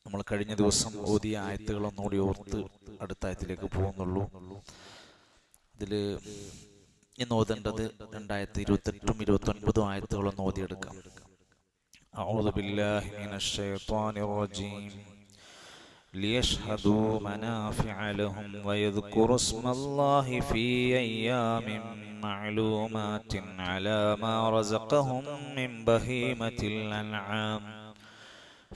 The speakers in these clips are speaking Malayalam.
നമ്മൾ കഴിഞ്ഞ ദിവസം ഓതിയ ആയത്തുകളൊന്നുകൂടി ഓർത്ത് അടുത്ത ആയത്തിലേക്ക് പോകുന്നുള്ളൂ. അതിൽ ഇന്ന് ഓതേണ്ടത് 2028 29 ആയത്തുകളൊന്ന് ഓതിയെടുക്കാം. അഊദു ബില്ലാഹി മിനശ് ശൈത്വാനിർ റജീം. ليشهدوا منافع لهم ويذكروا اسم الله في أيام معلومات على ما رزقهم من بهيمة الأنعام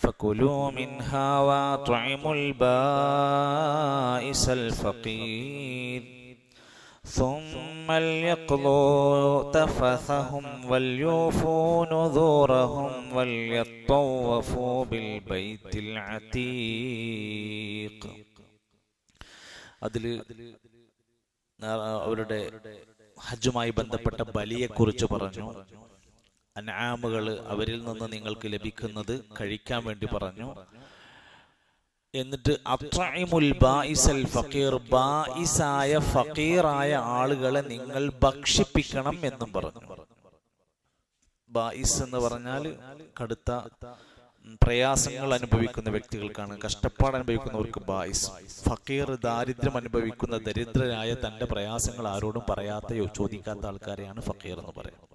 فكلوا منها وأطعموا البائس الفقير ثم ليقضوا تفثهم وليوفوا نذورهم وليطوفوا بالبيت العتيق. അതിൽ അവരുടെ ഹജ്ജുമായി ബന്ധപ്പെട്ട ബലിയെക്കുറിച്ച് പറഞ്ഞു. അൻആമുകൾ അവരിൽ നിന്ന് നിങ്ങൾക്ക് ലഭിക്കുന്നത് കഴിക്കാൻ വേണ്ടി പറഞ്ഞു. എന്നിട്ട് അത്അഇമുൽ ബായിസൽ ഫഖീർ, ബായിസായ ഫഖീറായ ആളുകളെ നിങ്ങൾ ഭക്ഷിപ്പിക്കണം എന്നും പറഞ്ഞു. ബായിസ് എന്ന് പറഞ്ഞാൽ കടുത്ത പ്രയാസങ്ങൾ അനുഭവിക്കുന്ന വ്യക്തികൾക്കാണ്, കഷ്ടപ്പാട് അനുഭവിക്കുന്നവർക്ക് ബായിസ്. ഫഖീർ ദാരിദ്ര്യം അനുഭവിക്കുന്ന ദരിദ്രരായ തന്റെ പ്രയാസങ്ങൾ ആരോടും പറയാത്ത ചോദിക്കാത്ത ആൾക്കാരെയാണ് ഫഖീർ എന്ന് പറയുന്നത്.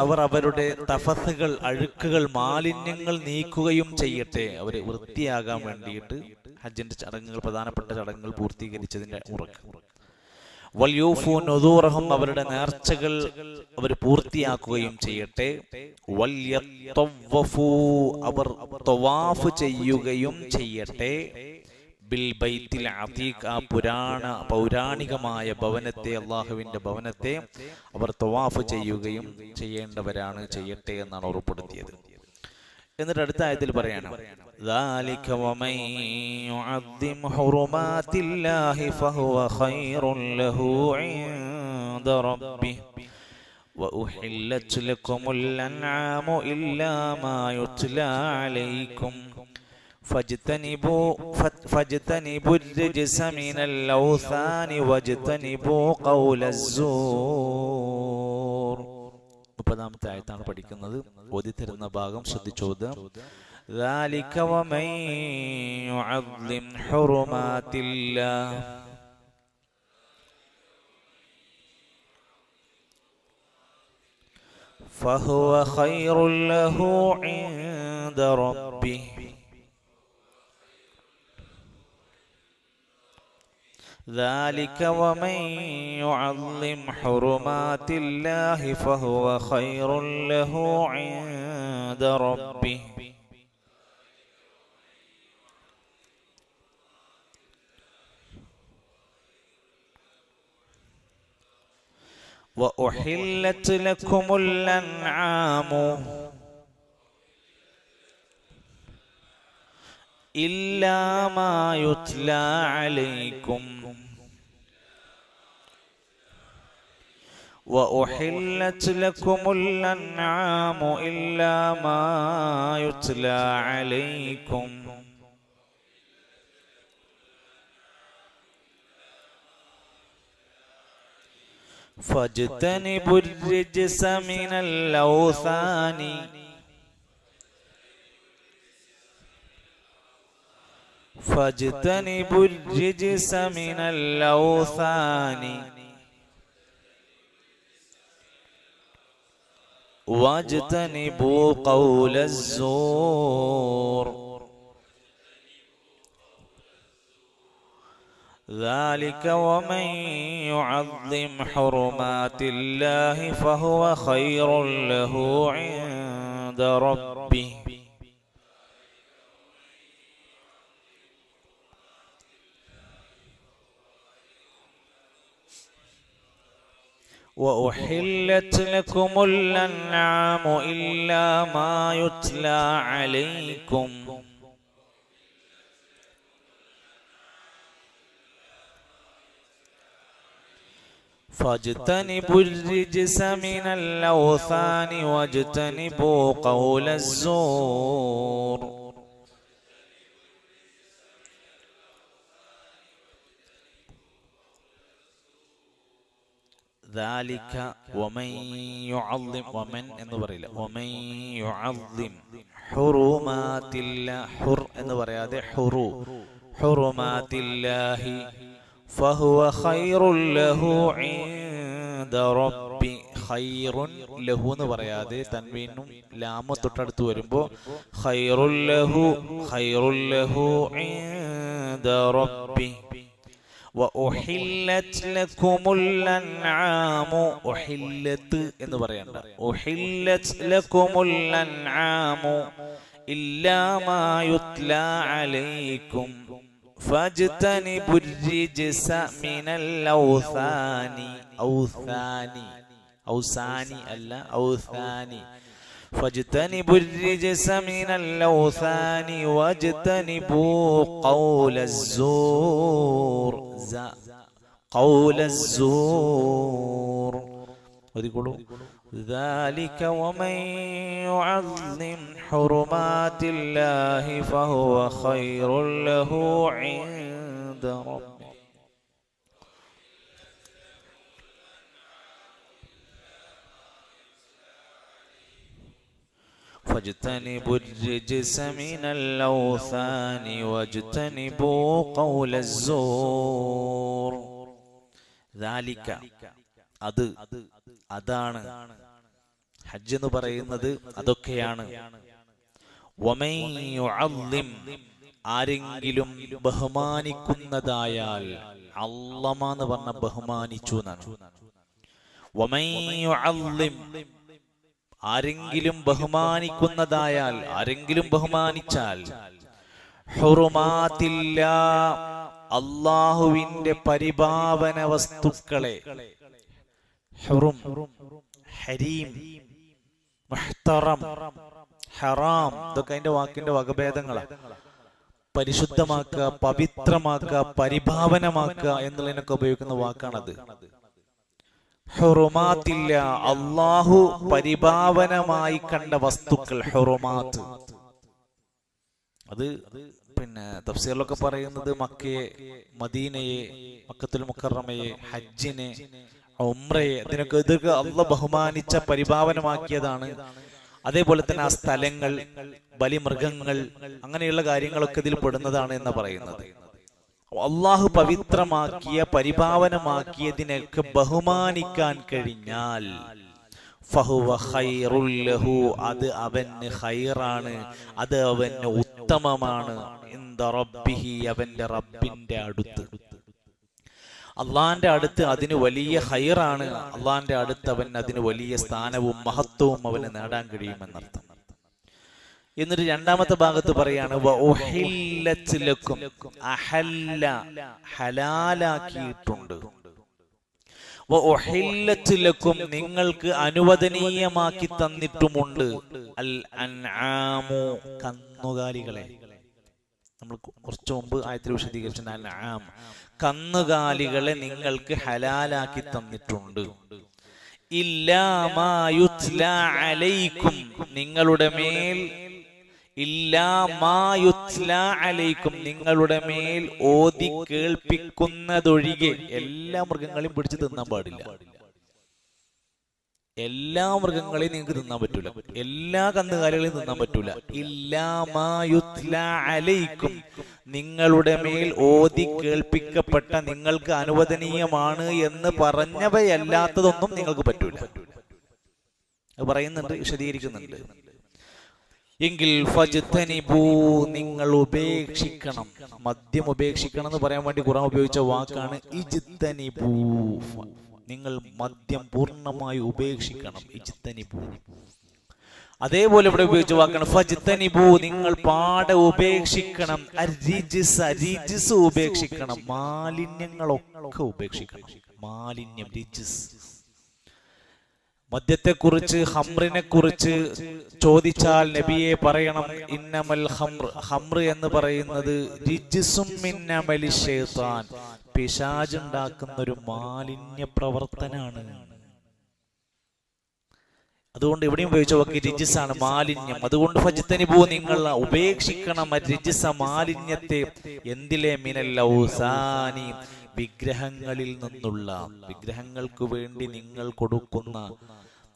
അവർ അവരുടെ തഫസുകൾ, അഴുക്കുകൾ, മാലിന്യങ്ങൾ നീക്കുകയും ചെയ്യട്ടെ. അവർ വൃത്തിയാകാൻ വേണ്ടിയിട്ട് ഹജ്ജിന്റെ ചടങ്ങുകൾ, പ്രധാനപ്പെട്ട ചടങ്ങുകൾ പൂർത്തീകരിച്ചതിന്റെ ഉറക്ക്. വൽയൂഫു നുദൂറഹും, അവരുടെ നേർച്ചകൾ അവർ പൂർത്തിയാക്കുകയും ചെയ്യട്ടെ. വൽയത്തവഫു, അവർ തവാഫ് ചെയ്യുകയും ചെയ്യട്ടെ. ബിൽ ബൈത്തിൽ അതീഖ്, ആ പൗരാണികമായ ഭവനത്തെ, അള്ളാഹുവിന്റെ ഭവനത്തെ അവർ തവാഫ് ചെയ്യുകയും ചെയ്യേണ്ടവരാണ്, ചെയ്യട്ടെ എന്നാണ് ഉറപ്പെടുത്തിയത്. എന്നിട്ട് അടുത്ത ആയത്തിൽ പറയാണ്, ذَلِكَ وَمَن يُعَظِّمْ حُرُمَاتِ اللَّهِ فَهُوَ خَيْرٌ لَهُ عِندَ رَبِّهِ وَأُحِلَّتْ لَكُمُ الْأَنْعَامُ إِلَّا مَا يُتْلَى عَلَيْكُمْ فاجتنبوا الرجس من الأوثان واجتنبوا قول الزور. 30-ാമത്തെ ആയത്താണ് പഠിക്കുന്നത്. ഓതി തരുന്ന ഭാഗം ശ്രദ്ധിച്ചോത്. ذَلِكَ وَمَن يُعَظِّمْ حُرُمَاتِ اللَّهِ فهو خير له عند ربه ذلك ومن يعظم حرمات الله فهو خير له عند ربه وأحلت لكم الأنعام إلا ما يتلى عليكم وأحلت لكم الأنعام إلا ما يتلى عليكم فاجتنبوا الرجس من الأوثان فاجتنبوا الرجس من الأوثان واجتنبوا قول الزور ذلك ومن يعظم حرمات الله فهو خير له عند ربه وأحلت لكم الأنعام إلا ما يتلى عليكم فاجتنبوا الرجس من الأوثان واجتنبوا قول الزور ദാലിക വമൻ യുഅള്ളിം, വമൻ എന്ന് പറയില്ല, വമൻ യുഅള്ളിം ഹുറുമാതില്ലാഹി, ഹുർ എന്ന് പറയാതെ ഹുറുമാതില്ലാഹി ഫഹുവ ഖൈറുൻ ലഹു ഇൻദ റബ്ബി. ഖൈറുൻ ലഹു എന്ന് പറയാതെ തൻവീനും ലാമും തൊട്ടടുത്ത് വരുമ്പോൾ ഖൈറുൻ ലഹു ഇൻദ റബ്ബി. وأحلت لكم الأنعام, أحلت എന്ന് പറയണ്ട, أحلت لكم الأنعام إلا ما يتلى عليكم فاجتنبوا الرجس من الأوثان. أوثاني ألا أوثاني. فاجتنبوا الرجس من الأوثان واجتنبوا قول الزور. قول الزور. ذلك ومن يعظم حرمات الله فهو خير له عند ربه. فاجتنبوا الرجس من الأوثان واجتنبوا قول الزور. ذلك അതാണ് ഹജ്ജ് എന്ന് പറയുന്നത്, അതൊക്കെയാണ്. വമൻ യുഅള്ളിം, ആരെങ്കിലും ബഹുമാനിക്കുന്നതായാൽ, അള്ളമ എന്ന് പറഞ്ഞ ബഹുമാനിച്ചു എന്നാണ്. വമൻ യുഅള്ളിം, ആരെങ്കിലും ബഹുമാനിക്കുന്നതായാൽ, ആരെങ്കിലും ബഹുമാനിച്ചാൽ, ഹുറുമാത്തില്ലാ, അല്ലാഹുവിന്റെ പരിപാവന വസ്തുക്കളെ, ഹുറും, ഹരീം, മുഹ്തറം, ഹറാം, ഇതൊക്കെ അതിന്റെ വാക്കിന്റെ വകഭേദങ്ങളാണ്. പരിശുദ്ധമാക്കുക, പവിത്രമാക്കുക, പരിഭാവനമാക്കുക എന്നുള്ളതിനൊക്കെ ഉപയോഗിക്കുന്ന വാക്കാണത്. ഹുറുമാത്തില്ല, അല്ലാഹു പരിഭാവനമായി കണ്ട വസ്തുക്കൾ, ഹുറുമാത്ത്. അത് പിന്നെ തഫ്സീറിലൊക്കെ പറയുന്നത് മക്കയെ, മദീനയെ, മക്കത്തുൽ മുക്കറമയെ, ഹജ്ജിനെ, ഉംറയെ, ഇതൊക്കെ അല്ലാഹു ബഹുമാനിച്ച പരിഭാവനമാക്കിയതാണ്. അതേപോലെ തന്നെ ആ സ്ഥലങ്ങൾ, ബലിമൃഗങ്ങൾ, അങ്ങനെയുള്ള കാര്യങ്ങളൊക്കെ ഇതിൽ പെടുന്നതാണ് എന്ന് പറയുന്നത്. അള്ളാഹു പവിത്രമാക്കിയ, പരിപാവനമാക്കിയതിനൊക്കെ ബഹുമാനിക്കാൻ കഴിഞ്ഞാൽ ഫഹുവ ഖൈറുൽ ലഹു, അത് അവന് ഖൈറാണ്, അത് അവന് ഉത്തമമാണ്. ഇൻദ റബ്ബിഹി, അവന്റെ റബ്ബിന്റെ അടുത്ത്, അള്ളാന്റെ അടുത്ത് അതിന് വലിയ ഖൈറാണ്. അള്ളാന്റെ അടുത്ത് അവൻ അതിന് വലിയ സ്ഥാനവും മഹത്വവും അവന് നേടാൻ കഴിയുമെന്നർത്ഥം. എന്നിട്ട് രണ്ടാമത്തെ ഭാഗത്ത് പറയാണ് വഉഹില്ലത് ലക്കും, അഹല്ല, ഹലാലാക്കിയിട്ടുണ്ട്. വഉഹില്ലത് ലക്കും, നിങ്ങൾക്ക് അനുവദനീയമാക്കി തന്നിട്ടുമുണ്ട്. അൽ അൻആമു, കന്നുകാലികളെ. നമ്മൾ കുറച്ചു മുമ്പ് ആയത്തിൽ വിശദീകരിച്ച അൻആം, കന്നുകാലികളെ നിങ്ങൾക്ക് ഹലാലാക്കി തന്നിട്ടുണ്ട്. ഇല്ലാ മാ യുത്ലാ അലൈക്കും, നിങ്ങളുടെ മേൽ, ഇല്ലാ മാ യുത്ലാ അലൈക്കും, നിങ്ങളുടെ മേൽ ഓതി കേൾപ്പിക്കുന്നതൊഴികെ എല്ലാ മൃഗങ്ങളെയും പിടിച്ച് തിന്നാൻ പാടില്ല. എല്ലാ മൃഗങ്ങളെയും നിങ്ങൾക്ക് തിന്നാൻ പറ്റൂല, എല്ലാ കന്നുകാലികളെയും തിന്നാൻ പറ്റൂല. ഇല്ലാ മാ യുത്ലാ അലൈക്കും, നിങ്ങളുടെ മേൽ ഓതി കേൾപ്പിക്കപ്പെട്ട, നിങ്ങൾക്ക് അനുവദനീയമാണ് എന്ന് പറഞ്ഞവയല്ലാത്തതൊന്നും നിങ്ങൾക്ക് പറ്റൂല. അത് പറയുന്നുണ്ട്, വിശദീകരിക്കുന്നുണ്ട്. എങ്കിൽ ഫജ്തനിബൂ, നിങ്ങൾ ഉപേക്ഷിക്കണം. മദ്യം ഉപേക്ഷിക്കണം എന്ന് പറയാൻ വേണ്ടി ഖുർആൻ ഉപയോഗിച്ച വാക്കാണ് ഇജ്തനിബൂ. നിങ്ങൾ മദ്യം പൂർണ്ണമായി ഉപേക്ഷിക്കണം, ഇജ്തനിബൂ. അതേപോലെ ഇവിടെ ഉപയോഗിച്ച വാക്കാണ് ഫജ്തനിബൂ, നിങ്ങൾ പാടെ ഉപേക്ഷിക്കണം. റിജ്സ് ഉപേക്ഷിക്കണം, മാലിന്യങ്ങളൊക്കെ ഉപേക്ഷിക്കണം. മാലിന്യം, റിജ്സ്. മദ്യത്തെക്കുറിച്ച്, ഹംറിനെ കുറിച്ച് ചോദിച്ചാൽ നബിയെ പറയണം ഇന്നമൽ ഹംർ, ഹംർ എന്ന് പറയുന്നത് റിജ്സും മിൻ അമലി ശൈത്താൻ, പിശാച് ഉണ്ടാക്കുന്ന ഒരു മാലിന്യ പ്രവർത്തനാണ്. അതുകൊണ്ട് ഇവിടെയും ഉപയോഗിച്ച വാക്ക് റിജ്സാണ്, മാലിന്യം. അതുകൊണ്ട് ഫജ്തനിബൂ, നിങ്ങൾ ഉപേക്ഷിക്കണം റിജ്സ, മാലിന്യത്തെ. എന്തിലെ? മിനൽ ഔസാനി, വിഗ്രഹങ്ങളിൽ നിന്നുള്ള, വിഗ്രഹങ്ങൾക്ക് വേണ്ടി നിങ്ങൾ കൊടുക്കുന്ന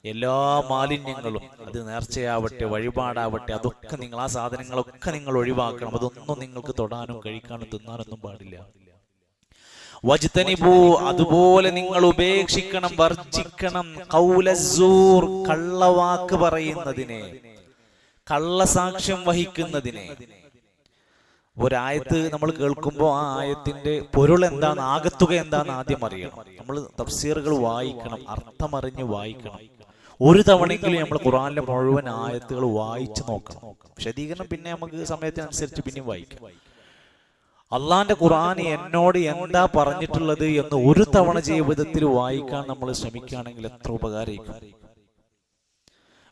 എല്ലാ മാലിന്യങ്ങളും, അത് നേർച്ചയാവട്ടെ വഴിപാടാവട്ടെ, അതൊക്കെ നിങ്ങൾ, ആ സാധനങ്ങളൊക്കെ നിങ്ങൾ ഒഴിവാക്കണം. അതൊന്നും നിങ്ങൾക്ക് തൊടാനും കഴിക്കാനും തിന്നാനൊന്നും പാടില്ല. വജ്തനിബൂ, അതുപോലെ നിങ്ങൾ ഉപേക്ഷിക്കണം, വർജിക്കണം, ഖൗലസ്സൂർ, കള്ളവാക്ക് പറയുന്നതിനെ, കള്ളസാക്ഷ്യം വഹിക്കുന്നതിനെ. ഒരായത്ത് നമ്മൾ കേൾക്കുമ്പോൾ ആ ആയത്തിന്റെ പൊരുൾ എന്താന്ന്, ആകത്തുക എന്താന്ന് ആദ്യം അറിയണം. നമ്മൾ തഫ്സീറുകൾ വായിക്കണം, അർത്ഥമറിഞ്ഞ് വായിക്കണം. ഒരു തവണയെങ്കിലും നമ്മൾ ഖുർആനിലെ മുഴുവൻ ആയത്തുകൾ വായിച്ചു നോക്കണം. വിശദീകരണം പിന്നെ നമുക്ക് സമയത്തിനനുസരിച്ച് പിന്നെയും വായിക്കാം. അള്ളാന്റെ ഖുർആൻ എന്നോട് എന്താ പറഞ്ഞിട്ടുള്ളത് എന്ന് ഒരു തവണ ജീവിതത്തിൽ വായിക്കാൻ നമ്മൾ ശ്രമിക്കുകയാണെങ്കിൽ എത്ര ഉപകാരമായിരിക്കും.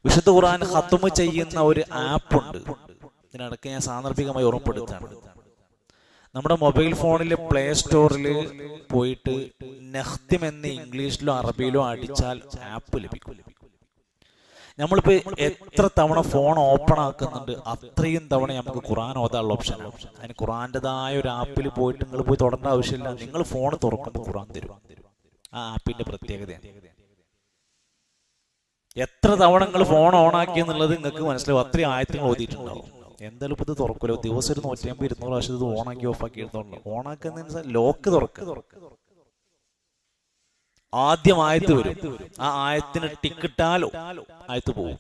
വിശുദ്ധ ഖുർആൻ ഖത്മ് ചെയ്യുന്ന ഒരു ആപ്പ് ഉണ്ട്. ഇതിനിടയ്ക്ക് ഞാൻ സാന്ദർഭികമായി ഓർമ്മപ്പെടുത്താണ്. നമ്മുടെ മൊബൈൽ ഫോണിലെ പ്ലേ സ്റ്റോറിൽ പോയിട്ട് നഖ്തിം എന്ന് ഇംഗ്ലീഷിലോ അറബിയിലോ അടിച്ചാൽ ആപ്പ് ലഭിക്കും. നമ്മളിപ്പോ എത്ര തവണ ഫോൺ ഓപ്പൺ ആക്കുന്നുണ്ട്, അത്രയും തവണ നമുക്ക് ഖുർആൻ ഓതാനുള്ള ഓപ്ഷനാണ്. അതിന് ഖുർആന്റേതായ ഒരു ആപ്പിൽ പോയിട്ട് നിങ്ങൾ പോയി തൊടേണ്ട ആവശ്യമില്ല. നിങ്ങൾ ഫോൺ തുറക്കുമ്പോൾ ഖുർആൻ തരും. ആ ആപ്പിന്റെ പ്രത്യേകതയാണ്. എത്ര തവണ നിങ്ങൾ ഫോൺ ഓൺ ആക്കിയെന്നുള്ളത് നിങ്ങൾക്ക് മനസ്സിലാവും. അത്രയും ആയത്തുകൾ ഓതിയിട്ടുണ്ടാവും. എന്തായാലും ഇപ്പൊ ഇത് തുറക്കൂലോ, ദിവസം ഒരു 150-200 പ്രാവശ്യം ഇത് ഓണാക്കി ഓഫാക്കി എടുത്തോണ്ടോ. ഓണാക്കുന്നതിന് ലോക്ക് തുറക്കുക. ആദ്യം ആയത്ത് വരും, ആ ആയത്തിന് ടിക്കിട്ടാൽ ആയത്ത് പോകും.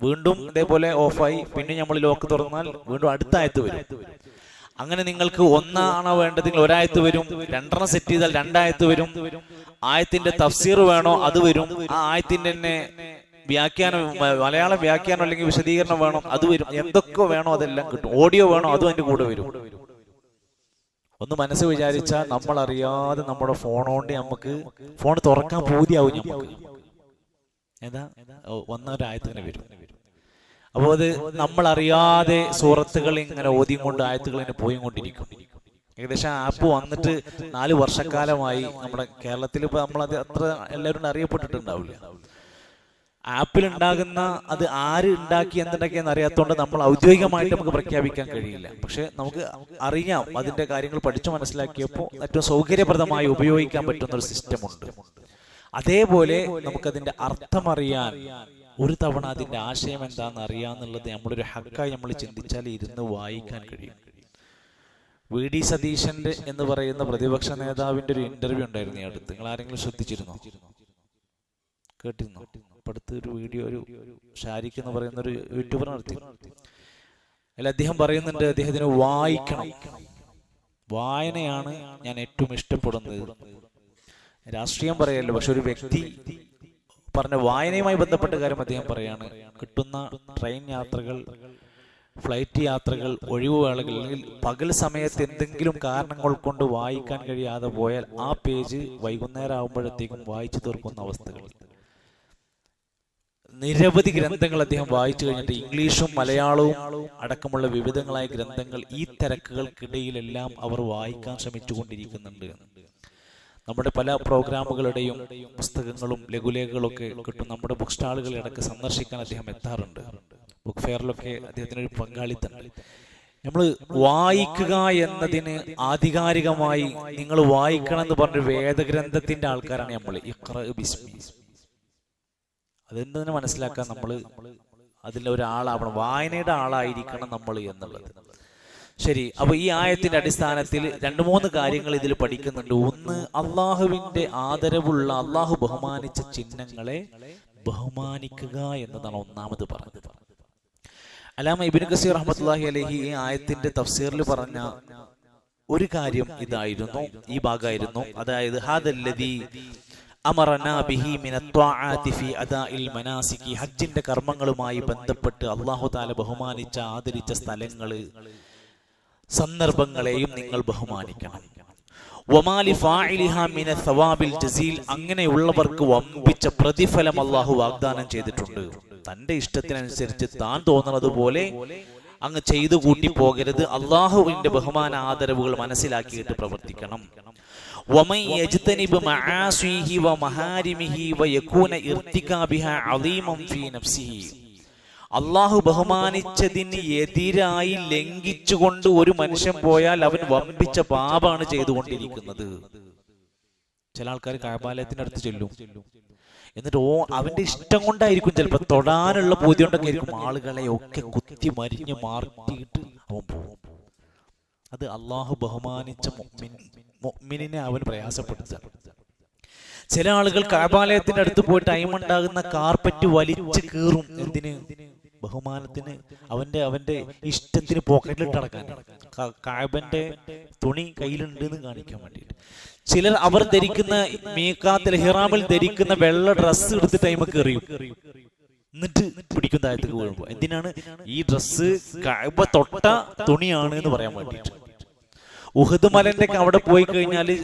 വീണ്ടും ഇതേപോലെ ഓഫായി പിന്നെ നമ്മൾ ലോക്ക് തുറന്നാൽ വീണ്ടും അടുത്ത ആയത്ത് വരും. അങ്ങനെ നിങ്ങൾക്ക് ഒന്നാണോ വേണ്ടതെങ്കിൽ ഒരായത്ത് വരും, 2 സെറ്റ് ചെയ്താൽ 2 ആയത്ത് വരും. ആയത്തിന്റെ തഫ്സീർ വേണോ അത് വരും. ആ ആയത്തിന്റെ തന്നെ വ്യാഖ്യാനം, മലയാളം വ്യാഖ്യാനം അല്ലെങ്കിൽ വിശദീകരണം വേണം, അത് വരും. എന്തൊക്കെ വേണോ അതെല്ലാം കിട്ടും. ഓഡിയോ വേണോ അതും അതിന്റെ കൂടെ വരും. ഒന്ന് മനസ്സ് വിചാരിച്ചാൽ നമ്മൾ അറിയാതെ നമ്മുടെ ഫോൺ കൊണ്ട് നമുക്ക് ഫോൺ തുറക്കാൻ പൂതിയാവും. നമുക്ക് ഏതാ ഒന്നൊരായത്തിങ്ങനെ വരും. അപ്പോൾ അത് നമ്മൾ അറിയാതെ സൂറത്തുകൾ ഇങ്ങനെ ഓതിയും കൊണ്ട് ആയത്തുകൾ ഇങ്ങനെ പോയും കൊണ്ടിരിക്കും. ഏകദേശം ആപ്പ് വന്നിട്ട് 4 വർഷക്കാലമായി. നമ്മുടെ കേരളത്തിൽ ഇപ്പൊ നമ്മളത് അത്ര എല്ലാവരും അറിയപ്പെട്ടിട്ടുണ്ടാവില്ല. ആപ്പിൽ ഉണ്ടാകുന്ന അത് ആര് ഉണ്ടാക്കി എന്തുണ്ടാക്കിയെന്ന് അറിയാത്തതുകൊണ്ട് നമ്മൾ ഔദ്യോഗികമായിട്ട് നമുക്ക് പ്രഖ്യാപിക്കാൻ കഴിയില്ല. പക്ഷെ നമുക്ക് അറിയാം, അതിന്റെ കാര്യങ്ങൾ പഠിച്ചു മനസ്സിലാക്കിയപ്പോൾ ഏറ്റവും സൗകര്യപ്രദമായി ഉപയോഗിക്കാൻ പറ്റുന്ന ഒരു സിസ്റ്റം ഉണ്ട്. അതേപോലെ നമുക്കതിന്റെ അർത്ഥം അറിയാൻ, ഒരു തവണ അതിന്റെ ആശയം എന്താണെന്ന് അറിയാന്നുള്ളത് നമ്മളൊരു ഹക്കായി നമ്മൾ ചിന്തിച്ചാൽ ഇരുന്ന് വായിക്കാൻ കഴിയും. VD സതീശന്റെ എന്ന് പറയുന്ന പ്രതിപക്ഷ നേതാവിന്റെ ഒരു ഇന്റർവ്യൂ ഉണ്ടായിരുന്നു ഈ അടുത്ത്. നിങ്ങൾ ആരെങ്കിലും ശ്രദ്ധിച്ചിരുന്നോ, കേട്ടിരുന്നോ? അടുത്ത് ഒരു വീഡിയോ, ഒരു ഷാരിഖ് എന്ന് പറയുന്ന ഒരു യൂട്യൂബർ നടത്തി. അല്ല, അദ്ദേഹം പറയുന്നുണ്ട് അദ്ദേഹത്തിന് വായിക്കണം, വായനയാണ് ഞാൻ ഏറ്റവും ഇഷ്ടപ്പെടുന്നത്. രാഷ്ട്രീയം പറയല്ലോ, പക്ഷെ ഒരു വ്യക്തി പറഞ്ഞ വായനയുമായി ബന്ധപ്പെട്ട കാര്യം അദ്ദേഹം പറയാണ്. കിട്ടുന്ന ട്രെയിൻ യാത്രകൾ, ഫ്ലൈറ്റ് യാത്രകൾ, ഒഴിവുവേളകൾ, അല്ലെങ്കിൽ പകൽ സമയത്ത് എന്തെങ്കിലും കാരണങ്ങൾ കൊണ്ട് വായിക്കാൻ കഴിയാതെ പോയാൽ ആ പേജ് വൈകുന്നേരം ആകുമ്പോഴത്തേക്കും വായിച്ചു തീർക്കുന്ന അവസ്ഥകൾ. നിരവധി ഗ്രന്ഥങ്ങൾ അദ്ദേഹം വായിച്ചു കഴിഞ്ഞിട്ട് ഇംഗ്ലീഷും മലയാളവും അടക്കമുള്ള വിവിധങ്ങളായ ഗ്രന്ഥങ്ങൾ ഈ തിരക്കുകൾക്കിടയിലെല്ലാം അവർ വായിക്കാൻ ശ്രമിച്ചുകൊണ്ടിരിക്കുന്നുണ്ട്. നമ്മുടെ പല പ്രോഗ്രാമുകളുടെയും പുസ്തകങ്ങളും ലഘുലേഖകളൊക്കെ കിട്ടും. നമ്മുടെ ബുക്ക് സ്റ്റാളുകൾ ഇടയ്ക്ക് സന്ദർശിക്കാൻ അദ്ദേഹം എത്താറുണ്ട്. ബുക്ക് ഫെയറിലൊക്കെ അദ്ദേഹത്തിനൊരു പങ്കാളിത്തമുണ്ട്. നമ്മൾ വായിക്കുക എന്നതിന് ആധികാരികമായി നിങ്ങൾ വായിക്കണം എന്ന് പറഞ്ഞ വേദഗ്രന്ഥത്തിന്റെ ആൾക്കാരാണ് നമ്മൾ. ഇഖ്റ ബിസ്മി, അതെന്തെന്ന് മനസ്സിലാക്കാൻ നമ്മൾ അതിൽ ഒരാളാവണം, വായനയുടെ ആളായിരിക്കണം നമ്മൾ എന്നുള്ളത്. ശരി, അപ്പൊ ഈ ആയത്തിന്റെ അടിസ്ഥാനത്തിൽ 2-3 കാര്യങ്ങൾ ഇതിൽ പഠിക്കുന്നുണ്ട്. ഒന്ന്, അള്ളാഹുവിന്റെ ആദരവുള്ള, അള്ളാഹു ബഹുമാനിച്ച ചിഹ്നങ്ങളെ ബഹുമാനിക്കുക എന്നതാണ് ഒന്നാമത് പറഞ്ഞത്. അല്ലാമ ഇബ്നു കസീർ റഹ്മത്തുള്ളാഹി അലൈഹി ഈ ആയത്തിന്റെ തഫ്സീറിൽ പറഞ്ഞ ഒരു കാര്യം ഇതായിരുന്നു, ഈ ഭാഗമായിരുന്നു. അതായത് ഹാദല്ലദീ അമറനാ ബിഹി മിനത്ത്വാഅതി ഫീ അദാഇൽ മനാസികി, ഹജ്ജിന്റെ കർമ്മങ്ങളുമായി ബന്ധപ്പെട്ട് അല്ലാഹു തആല ബഹുമാനിച്ച ആദരിച്ച സ്ഥലങ്ങള്, സന്ദർഭങ്ങളെയും നിങ്ങൾ ബഹുമാനിക്കണം. വമാലി ഫാഇലിഹാ മിന സവാബിൽ ജസീൽ, അങ്ങനെയുള്ളവർക്ക് വമ്പിച്ച പ്രതിഫലം അല്ലാഹു വാഗ്ദാനം ചെയ്തിട്ടുണ്ട്. തന്റെ ഇഷ്ടത്തിനനുസരിച്ച് താൻ തോന്നുന്നത് പോലെ അങ്ങ് ചെയ്തു കൂട്ടി പോകരുത്. അല്ലാഹുവിന്റെ ബഹുമാന ആദരവുകൾ മനസ്സിലാക്കിയിട്ട് പ്രവർത്തിക്കണം. വമൻ യജ്തനിബ് മആസിഹി വമഹാരിമിഹി വയകൂന ഇർതികാബിഹാ അളീമൻ ഫീ നഫ്സിഹി, അള്ളാഹു ബഹുമാനിച്ചതിന് എതിരായി ലംഘിച്ചുകൊണ്ട് ഒരു മനുഷ്യൻ പോയാൽ അവൻ വമ്പിച്ച പാപാണ് ചെയ്തുകൊണ്ടിരിക്കുന്നത്. ചില ആൾക്കാർ കഅബാലയത്തിന്റെ അടുത്ത് ചെല്ലും, എന്നിട്ട് അവന്റെ ഇഷ്ടം കൊണ്ടായിരിക്കും, ചിലപ്പോൾ തൊടാനുള്ള പൂതി കൊണ്ടൊക്കെ ആയിരിക്കും ആളുകളെ ഒക്കെ കുത്തി മരിഞ്ഞ് മാറ്റിയിട്ട് അവൻ പോകും. അത് അള്ളാഹു ബഹുമാനിച്ച മുഅ്മിനിനെ അവൻ പ്രയാസപ്പെടുത്തുക. ചില ആളുകൾ കഅബാലയത്തിന്റെ അടുത്ത് പോയിട്ട് ടൈമുണ്ടാകുന്ന കാർപ്പറ്റ് വലിച്ചു കീറും. എന്തിന്? ബഹുമാനത്തിന്, അവന്റെ ഇഷ്ടത്തിന് പോക്കറ്റിലിട്ട് അടക്കാൻ, കഅബന്റെ തുണി കയ്യിലുണ്ട് എന്ന് കാണിക്കാൻ വേണ്ടിയിട്ട്. ചിലർ അവർ ധരിക്കുന്ന മീഖാത്തിൽ ഇഹ്റാമിൽ ധരിക്കുന്ന വെള്ള ഡ്രസ്സ് എടുത്ത് ടൈമൊക്കെ എറിയും, എന്നിട്ട് പിടിക്കും താഴത്തേക്ക് വീഴുമ്പോൾ. എന്തിനാണ്? ഈ ഡ്രസ്സ് കഅബ തൊട്ട തുണിയാണ് എന്ന് പറയാൻ വേണ്ടിയിട്ട്. ഉഹദ് മലന്റെ അവിടെ പോയി കഴിഞ്ഞാല്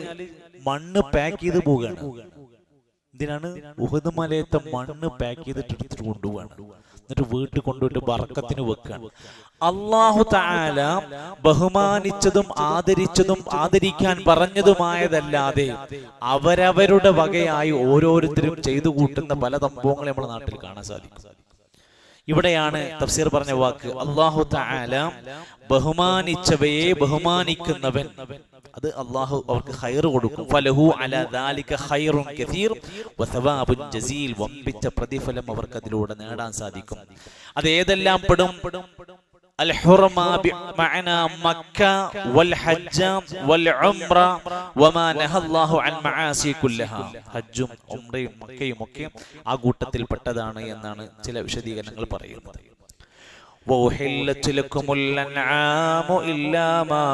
മണ്ണ് പാക്ക് ചെയ്ത് പോവുകയാണ്. എന്തിനാണ്? ഉഹദ് മലയത്തെ മണ്ണ് പാക്ക് ചെയ്തിട്ട് എടുത്തിട്ട് കൊണ്ടുപോവാണ്, എന്നിട്ട് വീട്ടിൽ കൊണ്ടുപോയിട്ട് ബറക്കത്തിന് വെക്കുകയാണ്. അല്ലാഹു തആല ബഹുമാനിച്ചതും ആദരിച്ചതും ആദരിക്കാൻ പറഞ്ഞതുമായതല്ലാതെ അവരവരുടെ വകയായി ഓരോരുത്തരും ചെയ്തു കൂട്ടുന്ന പല സംഭവങ്ങൾ നമ്മുടെ നാട്ടിൽ കാണാൻ സാധിക്കും. ഇവിടെയാണ് തഫ്സീർ പറഞ്ഞ വാക്ക്, അല്ലാഹു തആല ബഹുമാനിച്ചവയെ ബഹുമാനിക്കുന്നവൻ, അത് അള്ളാഹു അവർക്ക് ഖൈർ കൊടുക്കും. ഫലഹു അലാ ദാലിക ഖൈറുൻ കസീർ വസവാബുൻ ജസീൽ, വമ്പിച്ച പ്രതിഫലം അവർക്ക് അതിലൂടെ നേടാൻ സാധിക്കും. അത് ഏതെല്ലാം പെടും? അൽ ഹുർമ ബിമഅന മക്ക വൽ ഹജ്ജ വൽ ഉംറ വമാ നഹല്ലാഹു അൻ മആസി കുല്ലഹാ. ഹജ്ജും ഉംറയും മക്കയും ഒക്കെ ആ കൂട്ടത്തിൽപ്പെട്ടതാണ് എന്നാണ് ചില വിശദീകരണങ്ങൾ പറയുന്നത്. وَأُحِلَّتْ لَكُمُ الْأَنْعَامُ إِلَّا مَا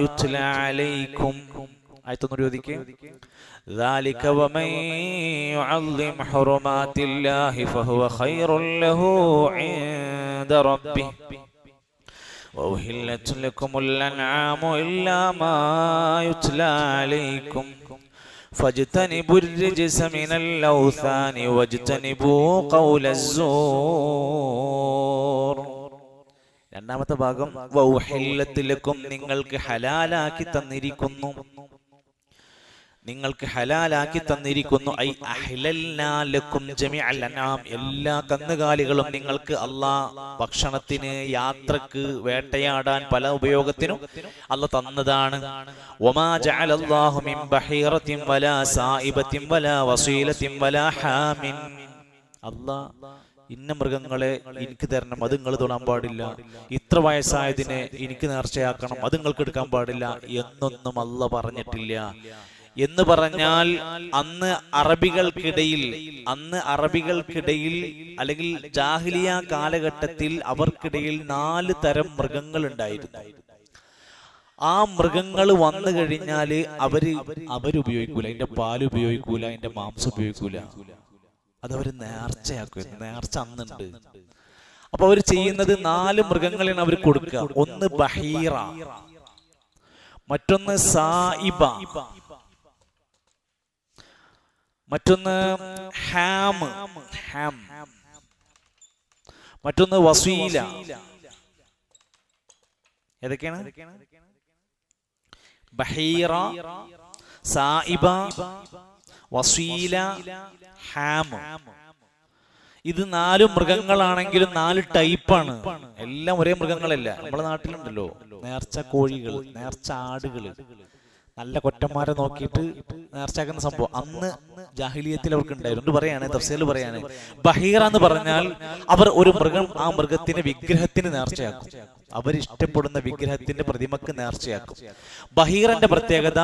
يُتْلَى عَلَيْكُمْ. ആയത്തൊന്ന് ഓദിക്കേ. ذَلِكَ وَمَن يُعَظِّمْ حُرُمَاتِ اللَّهِ فَهُوَ خَيْرٌ لَهُ عِندَ رَبِّهِ وَأُحِلَّتْ لَكُمُ الْأَنْعَامُ إِلَّا مَا يُتْلَى عَلَيْكُمْ فاجتنبوا الرجس من الأوثان واجتنبوا قول الزور. രണ്ടാമത്തെ ഭാഗം വൗഹില്ലത്ത് ലക്കും, നിങ്ങൾക്ക് ഹലാലാക്കി തന്നിരിക്കുന്നു, നിങ്ങൾക്ക് ഹലാലാക്കി തന്നിരിക്കുന്നു. ഐ അഹ്ലൽനാ ലക്കും ജമീഅൽ അൻആം, എല്ലാ കന്നുകാലികളും നിങ്ങൾക്ക് അല്ലാഹ് ഭക്ഷണത്തിന്, യാത്രക്ക്, വേട്ടയാടാൻ, പല ഉപയോഗത്തിനും അല്ലാഹ് തന്നതാണ്. വമാ ജഅലല്ലാഹു മിൻ ബഹീറത്തിൻ വലാ സായിബത്തിൻ വലാ വസീലത്തിൻ വലാ ഹാമിൻ. അല്ലാഹ് ഇന്ന മൃഗങ്ങളെ എനിക്ക് തരണം, അത് നിങ്ങൾ തൊടാൻ പാടില്ല, ഇത്ര വയസ്സായതിനെ എനിക്ക് നേർച്ചയാക്കണം, അത് നിങ്ങൾക്ക് എടുക്കാൻ പാടില്ല എന്നൊന്നും അല്ലാഹ് പറഞ്ഞിട്ടില്ല. എന്ന് പറഞ്ഞാൽ അന്ന് അറബികൾക്കിടയിൽ അല്ലെങ്കിൽ ജാഹിലിയ കാലഘട്ടത്തിൽ അവർക്കിടയിൽ 4 തരം മൃഗങ്ങൾ ഉണ്ടായിരുന്നു. ആ മൃഗങ്ങൾ വന്നു കഴിഞ്ഞാല് അവരുപയോഗിക്കൂല, അതിന്റെ പാല് ഉപയോഗിക്കൂല, അതിന്റെ മാംസം ഉപയോഗിക്കൂല, അതവര് നേർച്ചയാക്കുമായിരുന്നു. നേർച്ച അന്നുണ്ട്. അപ്പൊ അവർ ചെയ്യുന്നത് 4 മൃഗങ്ങളെയാണ് അവർ കൊടുക്കുക. ഒന്ന് ബഹീറ, മറ്റൊന്ന് സായിബ, മറ്റൊന്ന് ഹാം, മറ്റൊന്ന് വസീല. ഏതൊക്കെയാണ്? ബഹീറ, സായിബ, വസീല, ഹാം. ഇത് 4 മൃഗങ്ങളാണെങ്കിലും 4 ടൈപ്പാണ്. എല്ലാം ഒരേ മൃഗങ്ങളല്ല. നമ്മുടെ നാട്ടിലുണ്ടല്ലോ നേർച്ച കോഴികൾ, നേർച്ച ആടുകള്, നല്ല കൊറ്റന്മാരെ നോക്കിയിട്ട് നേർച്ചയാക്കുന്ന സംഭവം അന്ന് ജാഹിലിയത്തിൽ അവർക്ക് ഉണ്ടായിരുന്നു. പറയാണ് തഫ്സീറിൽ പറയാണ്, ബഹീറ എന്ന് പറഞ്ഞാൽ അവർ ഒരു മൃഗം, ആ മൃഗത്തിന് വിഗ്രഹത്തിന് നേർച്ചയാക്കും, അവരിഷ്ടപ്പെടുന്ന വിഗ്രഹത്തിന്റെ പ്രതിമക്ക് നേർച്ചയാക്കും. ബഹീറന്റെ പ്രത്യേകത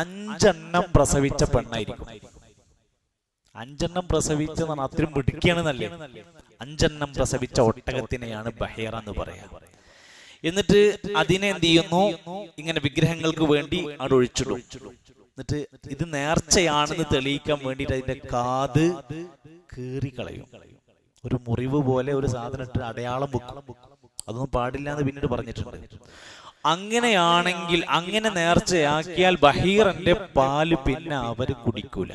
5 എണ്ണം പ്രസവിച്ച പെണ്ണായിരിക്കും. 5 എണ്ണം പ്രസവിച്ച അത്രയും പിടിക്കുകയാണ് നല്ലേ. 5 എണ്ണം പ്രസവിച്ച ഒട്ടകത്തിനെയാണ് ബഹീറ എന്ന് പറയാ. എന്നിട്ട് അതിനെ എന്ത് ചെയ്യുന്നു? ഇങ്ങനെ വിഗ്രഹങ്ങൾക്ക് വേണ്ടി അവിടെ ഒഴിച്ചിടും. എന്നിട്ട് ഇത് നേർച്ചയാണെന്ന് തെളിയിക്കാൻ വേണ്ടിയിട്ട് അതിന്റെ കാത് കീറിക്കളയും. ഒരു മുറിവ് പോലെ ഒരു സാധനം ഇട്ട് അടയാളം വെക്കും. അതൊന്നും പാടില്ല എന്ന് പിന്നീട് പറഞ്ഞിട്ടുണ്ട്. അങ്ങനെയാണെങ്കിൽ, അങ്ങനെ നേർച്ചയാക്കിയാൽ ബഹീറിന്റെ പാല് പിന്നെ അവര് കുടിക്കൂല,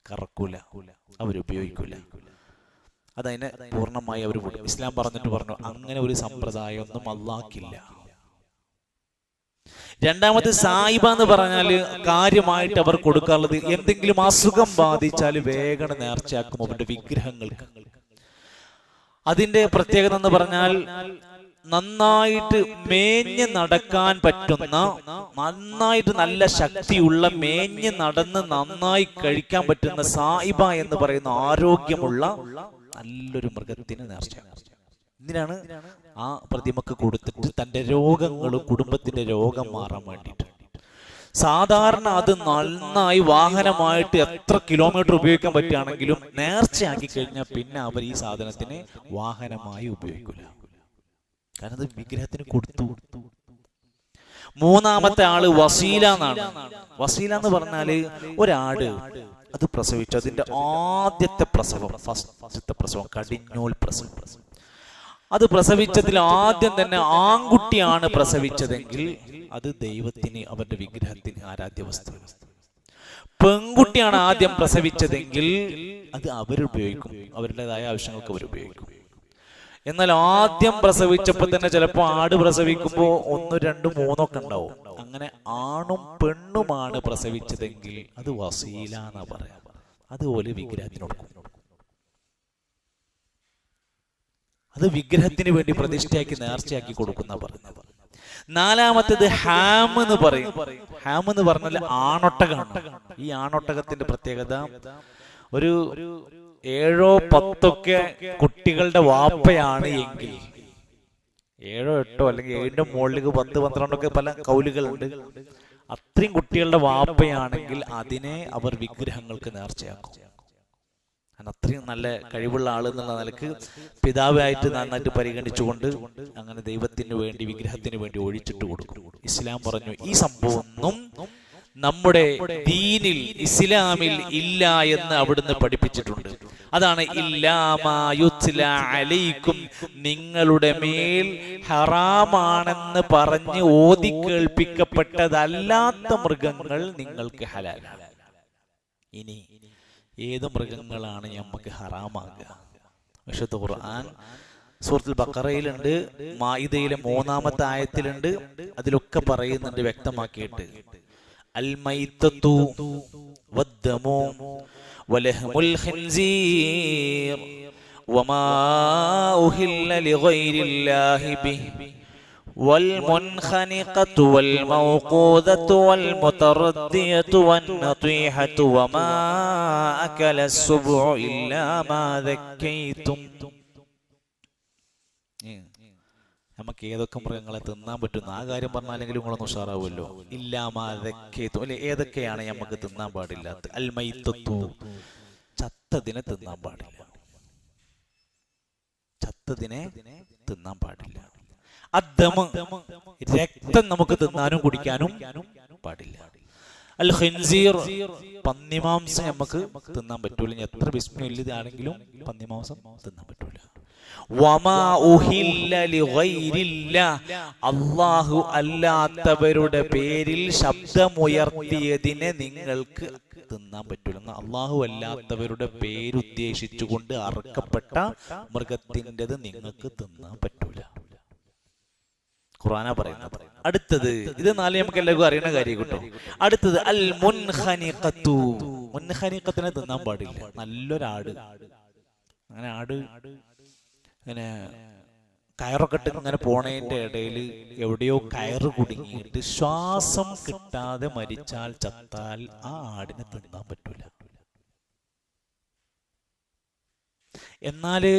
കറക്കൂല, അവരുപയോഗിക്കൂല. അതതിനെ പൂർണ്ണമായി അവർ വിടും. ഇസ്ലാം പറഞ്ഞിട്ട് പറഞ്ഞു അങ്ങനെ ഒരു സമ്പ്രദായം ഒന്നും അല്ലാഹ്ക്കില്ല. രണ്ടാമത് സായിബ എന്ന് പറഞ്ഞാല് കാര്യമായിട്ട് അവർ കൊടുക്കാറുള്ളത് എന്തെങ്കിലും അസുഖം ബാധിച്ചാൽ വേഗം നേർച്ചയാക്കും അവരുടെ വിഗ്രഹങ്ങൾക്ക്. അതിന്റെ പ്രത്യേകത എന്ന് പറഞ്ഞാൽ നന്നായിട്ട് മേഞ്ഞ് നടക്കാൻ പറ്റുന്ന, നന്നായിട്ട് നല്ല ശക്തിയുള്ള, മേഞ്ഞ് നടന്ന് നന്നായി കഴിക്കാൻ പറ്റുന്ന സായിബ എന്ന് പറയുന്ന ആരോഗ്യമുള്ള നല്ലൊരു മൃഗത്തിന് നേർച്ചയാണ്. എന്തിനാണ്? ആ പ്രതിമക്ക് കൊടുത്തിട്ട് തന്റെ രോഗങ്ങളും കുടുംബത്തിന്റെ രോഗം മാറാൻ വേണ്ടിയിട്ട്. സാധാരണ അത് നന്നായി വാഹനമായിട്ട് എത്ര കിലോമീറ്റർ ഉപയോഗിക്കാൻ പറ്റുകയാണെങ്കിലും നേർച്ചയാക്കി കഴിഞ്ഞാൽ പിന്നെ അവർ ഈ സാധനത്തിന് വാഹനമായി ഉപയോഗിക്കില്ല. കാരണം അത് വിഗ്രഹത്തിന് കൊടുത്തു. മൂന്നാമത്തെ ആള് വസീല എന്നാണ്. വസീല എന്ന് പറഞ്ഞാല് ഒരാട് അത് പ്രസവിച്ചു, അതിന്റെ ആദ്യത്തെ പ്രസവം, ഫസ്റ്റത്തെ പ്രസവം, കടിഞ്ഞൂൽ പ്രസവം. അത് പ്രസവിച്ചതിൽ ആദ്യം തന്നെ ആൺകുട്ടിയാണ് പ്രസവിച്ചതെങ്കിൽ അത് ദൈവത്തിന്, അവരുടെ വിഗ്രഹത്തിന് ആരാധ്യ വസ്തു. പെൺകുട്ടിയാണ് ആദ്യം പ്രസവിച്ചതെങ്കിൽ അത് അവരുപയോഗിക്കും, അവരുടേതായ ആവശ്യങ്ങൾക്ക് അവരുപയോഗിക്കും. എന്നാൽ ആദ്യം പ്രസവിച്ചപ്പോൾ തന്നെ ചിലപ്പോൾ ആട് പ്രസവിക്കുമ്പോൾ 1, 2, 3 ഒക്കെ ഉണ്ടാവും. അങ്ങനെ ആണും പെണ്ണുമാണ് പ്രസവിച്ചതെങ്കിൽ അത് വസീല എന്നാ പറയാ. അതുപോലെ വിഗ്രഹത്തിനോട് അത് വിഗ്രഹത്തിന് വേണ്ടി പ്രതിഷ്ഠയാക്കി നേർച്ചയാക്കി കൊടുക്കുന്ന പറഞ്ഞത്. നാലാമത്തേത് ഹാം എന്ന് പറയും. ഹാം എന്ന് പറഞ്ഞാൽ ആണൊട്ടകമാണ്. ഈ ആണൊട്ടകത്തിന്റെ പ്രത്യേകത ഒരു 7 or 10 കുട്ടികളുടെ വാപ്പയാണ് എങ്കിൽ, 7 or 8 അല്ലെങ്കിൽ 7ന്റെ മുകളിലേക്ക് 10, 12 പല കൗലുകളുണ്ട്. അത്രയും കുട്ടികളുടെ വാപ്പയാണെങ്കിൽ അതിനെ അവർ വിഗ്രഹങ്ങൾക്ക് നേർച്ചയാക്കും. അത്രയും നല്ല കഴിവുള്ള ആൾ എന്നുള്ള നിലക്ക് പിതാവായിട്ട് നന്നായിട്ട് പരിഗണിച്ചുകൊണ്ട് അങ്ങനെ ദൈവത്തിന് വേണ്ടി, വിഗ്രഹത്തിന് വേണ്ടി ഒഴിച്ചിട്ട് കൊടുക്കും. ഇസ്ലാം പറഞ്ഞു ഈ സംഭവമൊന്നും നമ്മുടെ ദീനിൽ, ഇസ്ലാമിൽ ഇല്ല എന്ന് അവിടുന്ന് പഠിപ്പിച്ചിട്ടുണ്ട്. അതാണ് ഇല്ലാമാ യുത്ല അലൈക്കും, നിങ്ങളുടെ മേൽ ഹറാമാണെന്ന് പറഞ്ഞ് ഓതി കേൾപ്പിക്കപ്പെട്ടതല്ലാത്ത മൃഗങ്ങൾ നിങ്ങൾക്ക് ഹലാലാണ്. ഇനി ഏത് മൃഗങ്ങളാണ് നമുക്ക് ഹറാമാകുക? വിശുദ്ധ ഖുർആൻ സൂറത്തുൽ ബഖറയിലുണ്ട്, മാഇദയിലെ 3ാമത്തെ ആയത്തിലുണ്ട്. അതിലൊക്കെ പറയുന്നുണ്ട് വ്യക്തമാക്കിയിട്ട്, അൽ മൈത്തതു വദ്ദമു വലഹ്മുൽ ഖിൻസീർ വമാ ഉഹില്ല ലിഗൈരില്ലാഹി ബിഹി والمنخنقة والموقوذة والمتردية والنطيحة وما أكل السبع إلا ما ذكيتم. നമുക്ക് ഏതൊക്കെ മൃഗങ്ങളെ തിന്നാൻ പറ്റുന്ന ആ കാര്യം പറഞ്ഞാലെങ്കിലും നിങ്ങളൊന്ന് ഉഷാറാവുമല്ലോ. ഇല്ലാമാ ദക്കൈതും, അല്ലെ ഏതൊക്കെയാണ് നമുക്ക് തിന്നാൻ പാടില്ലാത്ത? അൽ മൈത്തത്തു, ചത്തതിനെ തിന്നാൻ പാടില്ല. ചത്തതിനെ തിന്നാൻ പാടില്ല. അദ്ദമ, രക്തം നമുക്ക് തിന്നാനും കുടിക്കാനും പാടില്ല. അൽ ഖിൻസീർ, പന്നിമാംസം നമുക്ക് തിന്നാൻ പറ്റൂല. എത്ര ബിസ്മില്ലാണെങ്കിലും പന്നിമാംസം തിന്നാൻ പറ്റൂല. വമാ ഉഹില്ല ലിഗൈരില്ലാഹ്, അല്ലാഹു അല്ലാത്തവരുടെ പേരിൽ ശബ്ദമുയർത്തിയതിനെ നിങ്ങൾക്ക് തിന്നാൻ പറ്റൂല. അല്ലാഹു അല്ലാത്തവരുടെ പേരുദ്ദേശിച്ചുകൊണ്ട് അറുക്കപ്പെട്ട മൃഗത്തിൻ്റെത് നിങ്ങൾക്ക് തിന്നാൻ പറ്റൂല. ഖുർആനാ പറയുന്നത്. അടുത്തത്, ഇത് 4 നമുക്ക് എല്ലാവർക്കും അറിയുന്ന കാര്യം കേട്ടോ. അടുത്തത് അൽ മുൻഖനിഖത്തു, മുൻഖനിഖത്തിനെ തിന്നാൻ പാടില്ല. നല്ലൊരാട്, അങ്ങനെ ആട് ഇങ്ങനെ കയറൊക്കെ ഇട്ട് ഇങ്ങനെ പോണതിന്റെ ഇടയിൽ എവിടെയോ കയറ് കുടുങ്ങിയിട്ട് ശ്വാസം കിട്ടാതെ മരിച്ചാൽ, ചത്താൽ ആ ആടിനെ തിന്നാൻ പറ്റൂല. എന്നാല്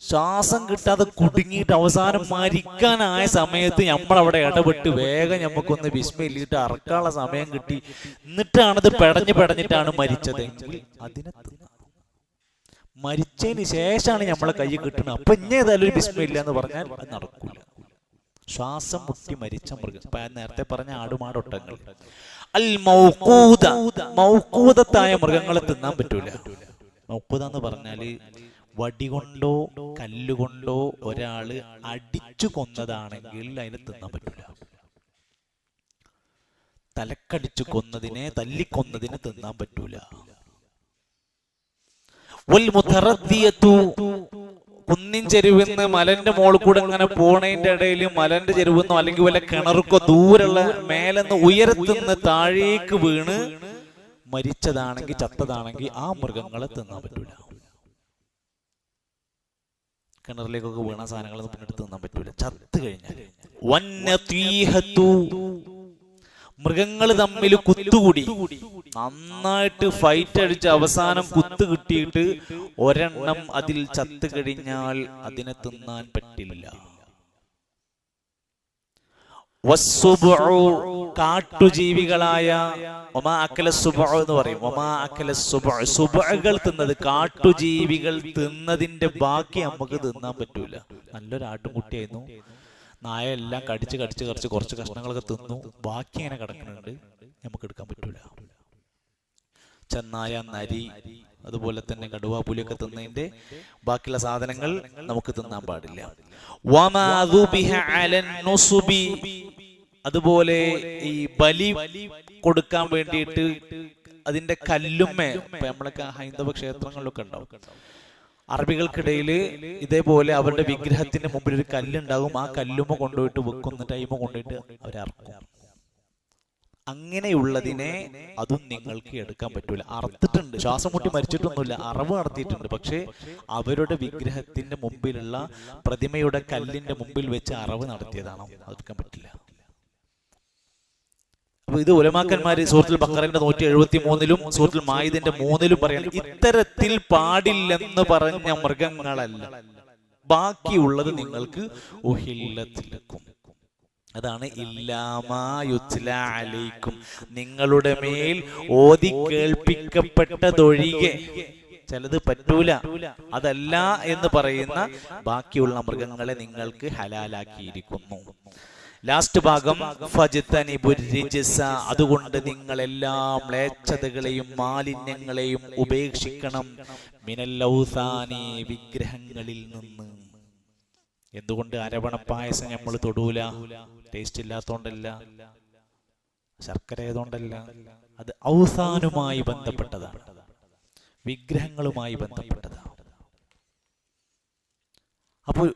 ശ്വാസം കിട്ടാതെ കുടുങ്ങിയിട്ട് അവസാനം മരിക്കാനായ സമയത്ത് നമ്മളവിടെ ഇടപെട്ട് വേഗം നമുക്കൊന്ന് ബിസ്മില്ലിട്ട് അറക്കാനുള്ള സമയം കിട്ടി, എന്നിട്ടാണത് പെടഞ്ഞിട്ടാണ് മരിച്ചതെങ്കിൽ അതിനെ മരിച്ചതിന് ശേഷമാണ് നമ്മളെ കൈ കിട്ടുന്നത്. അപ്പൊ ഇനി ഏതായാലും ഒരു ബിസ്മില്ല എന്ന് പറഞ്ഞാൽ അത് നടക്കൂല. ശ്വാസം മുട്ടി മരിച്ച മൃഗം, നേരത്തെ പറഞ്ഞ ആടുമാടൊട്ടങ്ങൾ. അൽ മൗഖൂദ, മൗഖൂദത്തായ മൃഗങ്ങളെ തിന്നാൻ പറ്റൂല. മൗഖൂദ എന്ന് പറഞ്ഞാല് വടികൊണ്ടോ കല്ലുകൊണ്ടോ ഒരാള് അടിച്ചു കൊന്നതാണെങ്കിൽ അതിനെ തിന്നാൻ പറ്റൂല. തലക്കടിച്ചു കൊന്നതിനെ, തല്ലിക്കൊന്നതിനെ തിന്നാൻ പറ്റൂല. കുന്നിൻ ചെരുവെന്ന് മലന്റെ മോളിൽ കൂടെ ഇങ്ങനെ പോണതിന്റെ ഇടയിൽ മലന്റെ ചെരുവെന്നോ അല്ലെങ്കിൽ വല്ല കിണറുക്കോ ദൂരെയുള്ള മേലെന്ന് ഉയരത്തുനിന്ന് താഴേക്ക് വീണ് മരിച്ചതാണെങ്കിൽ, ചത്തതാണെങ്കിൽ ആ മൃഗങ്ങളെ തിന്നാൻ പറ്റൂല. കിണറിലേക്കൊക്കെ വീണ സാധനങ്ങളൊന്നും പിന്നെ എടുത്ത് തിന്നാൻ പറ്റൂല ചത്ത് കഴിഞ്ഞാൽ. വന്നതീഹത്തു, മൃഗങ്ങൾ തമ്മിൽ കുത്തുകൂടി നന്നായിട്ട് ഫൈറ്റ് അടിച്ച് അവസാനം കുത്തു കിട്ടിയിട്ട് ഒരെണ്ണം അതിൽ ചത്തു കഴിഞ്ഞാൽ അതിനെ തിന്നാൻ പറ്റില്ല. കാട്ടുജീവികളായ എന്ന് പറയും. സുബഅകൾ തിന്നത്, കാട്ടുജീവികൾ തിന്നതിന്റെ ബാക്കി നമുക്ക് തിന്നാൻ പറ്റൂല. നല്ലൊരു ആട്ടുംകുട്ടിയായിരുന്നു, നായ എല്ലാം കടിച്ച് കുറച്ച് കഷ്ണങ്ങളൊക്കെ തിന്നു, ബാക്കി ഇങ്ങനെ കിടക്കുന്നുണ്ട്, നമുക്ക് എടുക്കാൻ പറ്റൂല. ചെന്നായ, നരി, അതുപോലെ തന്നെ കടുവ, പുലിയൊക്കെ തിന്നതിന്റെ ബാക്കിയുള്ള സാധനങ്ങൾ നമുക്ക് തിന്നാൻ പാടില്ല. അതുപോലെ ഈ ബലി കൊടുക്കാൻ വേണ്ടിയിട്ട് അതിന്റെ കല്ലുമ്മേ, ഇപ്പൊ നമ്മളൊക്കെ ഹൈന്ദവ ക്ഷേത്രങ്ങളിലൊക്കെ ഉണ്ടാവും, അറബികൾക്കിടയിൽ ഇതേപോലെ അവരുടെ വിഗ്രഹത്തിന്റെ മുമ്പിൽ ഒരു കല്ലുണ്ടാകും. ആ കല്ലുമ്മ കൊണ്ടുപോയിട്ട് വെക്കുന്ന ടൈമ കൊണ്ടുപോയിട്ട് അവരറക്കും. അങ്ങനെയുള്ളതിനെ അതും നിങ്ങൾക്ക് എടുക്കാൻ പറ്റൂല. അറുത്തിട്ടുണ്ട്, ശ്വാസം മുട്ടി മരിച്ചിട്ടൊന്നുമില്ല, അറവ് നടത്തിയിട്ടുണ്ട്. പക്ഷെ അവരുടെ വിഗ്രഹത്തിന്റെ മുമ്പിലുള്ള പ്രതിമയുടെ കല്ലിന്റെ മുമ്പിൽ വെച്ച് അറവ് നടത്തിയതാണോ, അതെടുക്കാൻ പറ്റില്ല. അപ്പൊ ഇത് ഉലമാക്കന്മാര് സൂറത്തുൽ ബഖറയുടെ 173-ലും സൂറത്തുൽ മാഇദന്റെ 3-ലും പറയാണ്, ഇത്തരത്തിൽ പാടില്ലെന്ന് പറഞ്ഞ മൃഗങ്ങളല്ല, ബാക്കിയുള്ളത് നിങ്ങൾക്ക് ഉഹില്ലത്തിലക്കും. അതാണ് ഇല്ലാമാ യുത്ല അലൈക്കും, നിങ്ങളുടെ മേൽ ഓതി കേൾപ്പിക്കപ്പെട്ടതൊഴികെ ചിലത് പറ്റൂല, അതല്ല എന്ന് പറയുന്ന ബാക്കിയുള്ള മൃഗങ്ങളെ നിങ്ങൾക്ക് ഹലാലാക്കിയിരിക്കുന്നു. ലാസ്റ്റ് ഭാഗം ഫജ്തനിബുർരിജ്സ, അതുകൊണ്ട് നിങ്ങൾ എല്ലാ മ്ലേച്ഛതകളെയും മാലിന്യങ്ങളെയും ഉപേക്ഷിക്കണം. മിനൽ ഔസാനി, വിഗ്രഹങ്ങളിൽ നിന്ന്. എന്തുകൊണ്ട് അരവണപ്പായസം നമ്മൾ തൊടൂല? ടേസ്റ്റ് ഇല്ലാത്തോണ്ടല്ല, ശർക്കര ആയതുകൊണ്ടല്ല, അത് ഔസാനുമായി ബന്ധപ്പെട്ടതാണ്, വിഗ്രഹങ്ങളുമായി ബന്ധപ്പെട്ടതാണ്. അപ്പോൾ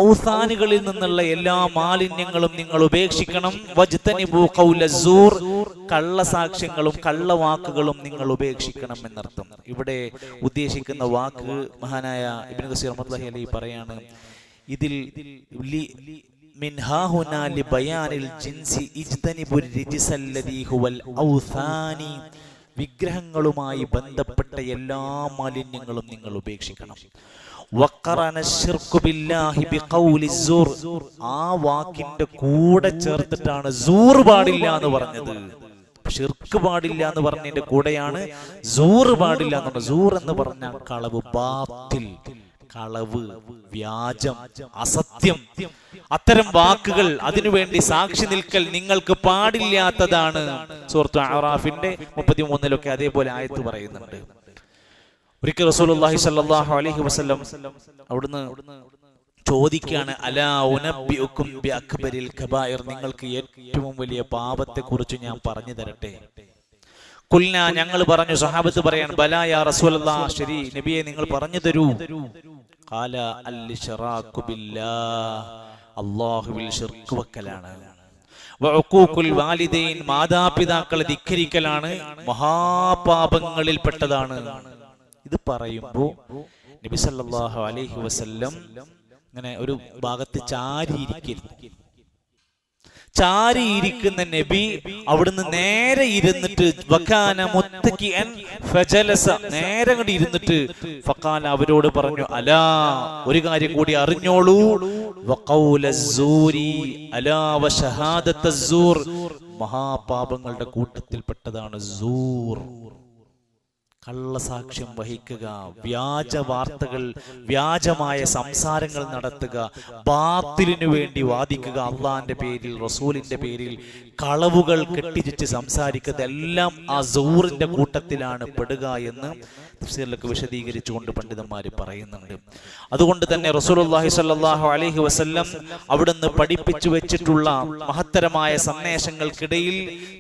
ഔസാനുകളിൽ നിന്നുള്ള എല്ലാ മാലിന്യങ്ങളും നിങ്ങൾ ഉപേക്ഷിക്കണം. വജ്തനിബു ഖൗല സൂർ, കള്ളസാക്ഷ്യങ്ങളും കള്ളവാക്കുകളും നിങ്ങൾ ഉപേക്ഷിക്കണം എന്നർത്ഥം. ഇവിടെ ഉദ്ദേശിക്കുന്ന വാക്ക് മഹാനായ ഇബ്നു കസീർ റഹ്മത്തുള്ളാഹി അലൈഹി പറയാണ്, ഇതിൽ മിൻഹാഹുനാ ലിബയാനിൽ ജിൻസി ഇജ്തനിബുർ റിജ്സല്ലദീ ഹുവൽ ഔസാനി, വിഗ്രഹങ്ങളുമായി ബന്ധപ്പെട്ട എല്ലാ മാലിന്യങ്ങളും നിങ്ങൾ ഉപേക്ഷിക്കണം. വഖറന ശിർകു ബില്ലാഹി ബിഖൗലി സൂർ, ആ വാക്കിന്റെ കൂടെ ചേർത്തിട്ടാണ് സൂർ പാടില്ല എന്ന് പറഞ്ഞത്. ഷിർക്ക് പാടില്ല എന്ന് പറഞ്ഞതിന്റെ കൂടെയാണ് സൂർ പാടില്ല എന്ന് പറഞ്ഞത്. സൂർ എന്ന് പറഞ്ഞാൽ കളവ്, ബാത്തിൽ, കളവ്, വ്യാജം, അസത്യം, അത്തരം വാക്കുകൾ, അതിനുവേണ്ടി സാക്ഷി നിൽക്കൽ നിങ്ങൾക്ക് പാടില്ലാത്തതാണ്. സൂറത്തുൽ അഅറാഫിന്റെ 33-ലൊക്കെ അതേപോലെ ആയത്ത് പറയുന്നുണ്ട്. ഒരിക്കൽ റസൂലുള്ളാഹി സ്വല്ലല്ലാഹു അലൈഹി വസല്ലം അവിടുന്ന് ചോദിക്കുകയാണ്, അലാ ഉനബ്ബിഉക്കും ബിഅക്ബരിൽ കബായിർ, നിങ്ങൾക്ക് ഏറ്റവും വലിയ പാപത്തെ കുറിച്ച് ഞാൻ പറഞ്ഞു തരട്ടെ? ഖുൽനാ, ഞങ്ങൾ പറഞ്ഞു. സഹാബത്ത് പറയാണ്, ബലാ യാ റസൂലല്ലാഹ്, ശരി നബിയെ നിങ്ങൾ പറഞ്ഞു തരൂ. ഖാല അൽ ഇശ്റാഖു ബില്ലാഹ്, അല്ലാഹുവിൽ ശിർക്ക് വെക്കലാണ്. വഉഖൂഖുൽ വാലിദൈൻ, മാതാപിതാക്കളെ ധിക്കരിക്കലാണ്, മഹാപാപങ്ങളിൽ പെട്ടതാണ്. ഇത് പറയുമ്പോൾ നബി സല്ലല്ലാഹു അലൈഹി വസല്ലം ഇങ്ങനെ ഒരു ഭാഗത്ത് ചാരിയിരിക്കുന്ന നബി അവിടുന്ന് നേരെ ഇരുന്നിട്ട് വകാന മുത്തഖിഅൻ ഫജലസ, നേരെ അങ്ങോട്ട് ഇരുന്നിട്ട് ഫഖാല, അവരോട് പറഞ്ഞു, അലാ, ഒരു കാര്യം കൂടി അറിഞ്ഞോളൂ, വഖൗലസ്സൂരി അലാ വശഹാദത്തസ്സൂർ, മഹാപാപങ്ങളുടെ കൂട്ടത്തിൽപ്പെട്ടതാണ് സൂർ. കള്ളസാക്ഷ്യം വഹിക്കുക, വ്യാജ വാർത്തകൾ, വ്യാജമായ സംസാരങ്ങൾ നടത്തുക, ബാത്തിലിനു വേണ്ടി വാദിക്കുക, അള്ളാന്റെ പേരിൽ, റസൂലിന്റെ പേരിൽ കളവുകൾ കെട്ടിച്ച് സംസാരിക്കുക, എല്ലാം ആ സൂറിന്റെ കൂട്ടത്തിലാണ് പെടുക എന്ന് തഫ്സീറിലൊക്കെ വിശദീകരിച്ചുകൊണ്ട് പണ്ഡിതന്മാർ പറയുന്നുണ്ട്. അതുകൊണ്ട് തന്നെ റസൂലുള്ളാഹി സ്വല്ലല്ലാഹു അലൈഹി വസല്ലം അവിടുന്ന് പഠിപ്പിച്ചു വെച്ചിട്ടുള്ള മഹത്തരമായ സന്ദേശങ്ങൾക്കിടയിൽ